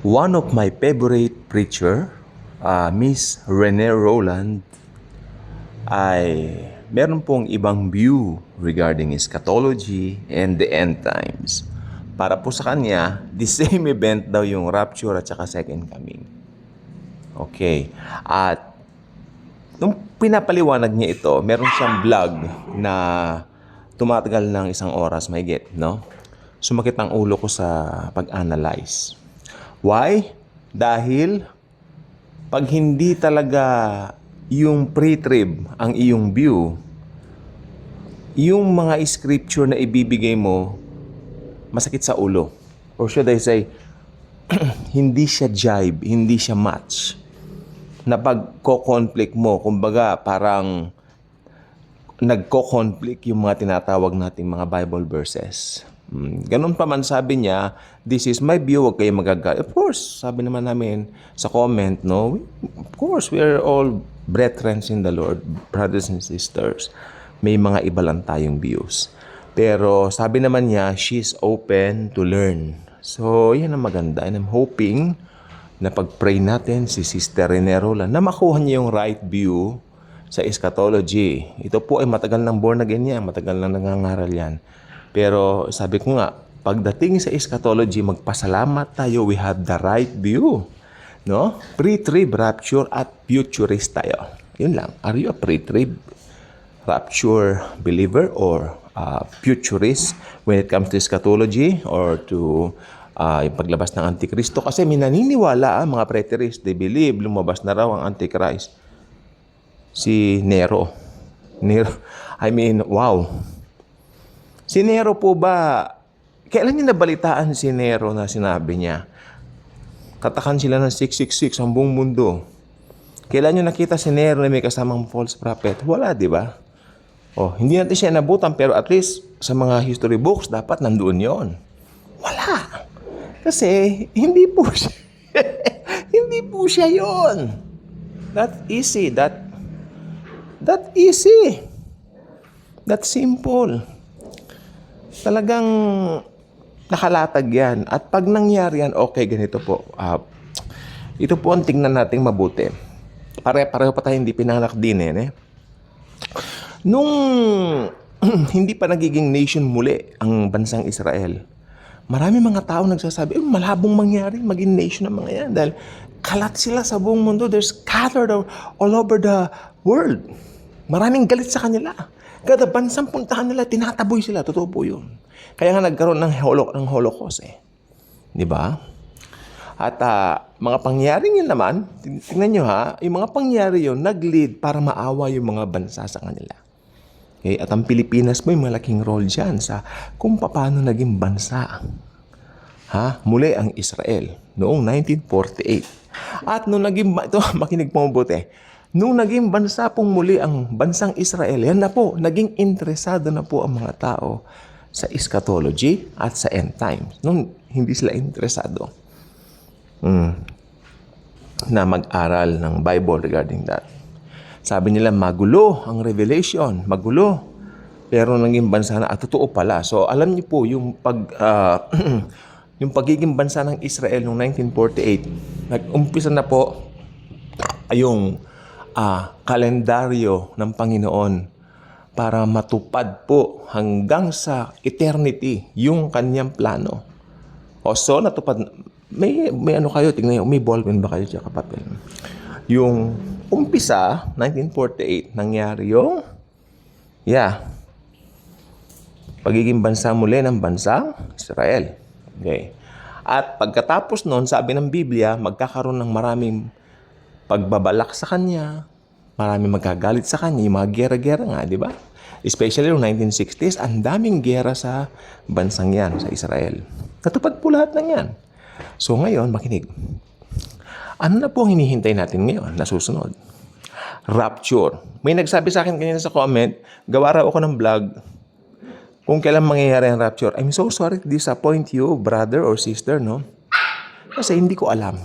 One of my favorite preacher, Miss Rene Roland, ay meron pong ibang view regarding eschatology and the end times. Para po sa kanya, the same event daw yung rapture at saka second coming. Okay. At nung pinapaliwanag niya ito, meron siyang vlog na tumatagal ng 1 oras mahigit, no? Sumakit ang ulo ko sa pag-analyze. Why? Dahil pag hindi talaga yung pre-trib ang iyong view, yung mga scripture na ibibigay mo, masakit sa ulo. Or should I say, hindi siya jibe, hindi siya match. Na pagko-conflict mo, kumbaga parang nagko-conflict yung mga tinatawag nating mga Bible verses. Ganun pa man sabi niya, this is my view, huwag kayo magagalit. Of course, sabi naman namin sa comment, no? Of course, we are all brethren in the Lord, brothers and sisters. May mga iba lang tayong views. Pero sabi naman niya, she's open to learn. So, yan ang maganda. And I'm hoping na pag-pray natin si Sister Rene Roland na makuha niya yung right view sa eschatology. Ito po ay matagal nang born again yan, matagal nang nangangaral yan. Pero sabi ko nga, pagdating sa eschatology, magpasalamat tayo, we have the right view. No? Pre-trib, rapture, at futurist tayo. Yun lang. Are you a pre-trib, rapture believer, or futurist when it comes to eschatology or to yung paglabas ng Antikristo? Kasi may naniniwala mga preterists, they believe lumabas na raw ang Antichrist. Si Nero. Wow. Si Nero po ba, kailan niyo nabalitaan si Nero na sinabi niya, katakan sila ng 666 ang buong mundo. Kailan niyo nakita si Nero na may kasamang false prophet? Wala, di ba? Hindi natin siya nabutan, pero at least sa mga history books, dapat nandoon yon. Wala. Kasi, hindi po siya, hindi po siya yon. That easy. That easy. That simple. Talagang nakalatag yan. At pag nangyari yan, okay, ganito po. Ito po ang tingnan natin mabuti. Pareho pa tayo hindi pinanganak din eh. Nung hindi pa nagiging nation muli ang bansang Israel, marami mga tao nagsasabi, malabong mangyari maging nation ng mga yan. Dahil kalat sila sa buong mundo. They're scattered all over the world. Maraming galit sa kanila. Kada bansang puntahan nila, tinataboy sila. Totoo po yun. Kaya nga nagkaroon ng Holocaust eh. Di ba? At mga pangyaring yun naman, tingnan nyo ha, yung mga pangyari yun, nag-lead para maawa yung mga bansa sa kanila. Okay? At ang Pilipinas may malaking role dyan sa kung paano naging bansa. Muli ang Israel noong 1948. At nung naging, ito makinig po mabuti, nung naging bansa pong muli ang bansang Israel, yan na po, naging interesado na po ang mga tao sa eschatology at sa end times. Nung hindi sila interesado na mag-aral ng Bible regarding that. Sabi nila, magulo ang revelation, magulo. Pero naging bansa na, totoo pala. So alam niyo po, yung yung pagiging bansa ng Israel noong 1948, nag-umpisa na po yung kalendaryo ng Panginoon para matupad po hanggang sa eternity yung kanyang plano. So natupad, may ano kayo, tingnan nyo, may ballpen ba kayo tsaka papel? Yung umpisa, 1948, nangyari yung pagiging bansa muli ng bansang Israel. Okay. At pagkatapos nun, sabi ng Biblia, magkakaroon ng maraming pagbabalak sa kanya, marami magagalit sa kanya, yung mga gera-gera nga, di ba? Especially noong 1960s, ang daming gera sa bansang yan, sa Israel. Natupad po lahat ng yan. So ngayon, makinig. Ano na po ang hinihintay natin ngayon na susunod? Rapture. May nagsabi sa akin kanina sa comment, gawa raw ako ng vlog kung kailan mangyayari ang rapture. I'm so sorry to disappoint you, brother or sister, no? Kasi hindi ko alam.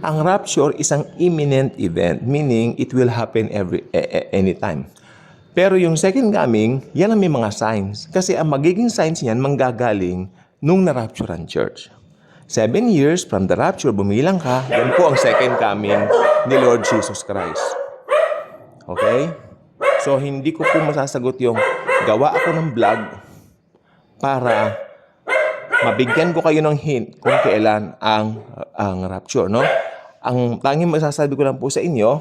Ang rapture is an imminent event, meaning it will happen anytime. Pero yung second coming, yan ang may mga signs. Kasi ang magiging signs niyan manggagaling nung na-rapture ang church. 7 years from the rapture, bumilang ka, yan po ang second coming ni Lord Jesus Christ. Okay? So, hindi ko po masasagot yung gawa ako ng vlog para mabigyan ko kayo ng hint kung kailan ang rapture, no? Ang tanging masasabi ko lang po sa inyo,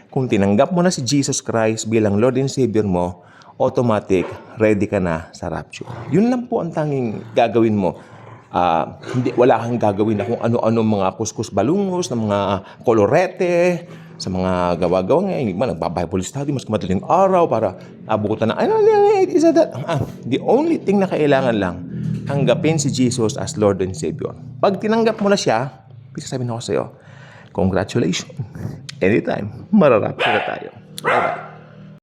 kung tinanggap mo na si Jesus Christ bilang Lord and Savior mo, automatic, ready ka na sa rapture. Yun lang po ang tanging gagawin mo. Wala kang gagawin na kung ano-ano mga kuskus balungos, na mga kolorete, sa mga gawa-gawa ngayon. Iba, nagpa-Bible study, mas madaling araw para abutan na, is that? The only thing na kailangan lang, tanggapin si Jesus as Lord and Savior. Pag tinanggap mo na siya, sasabihin ako sa'yo, congratulations. Anytime, mararapture na tayo. Bye-bye.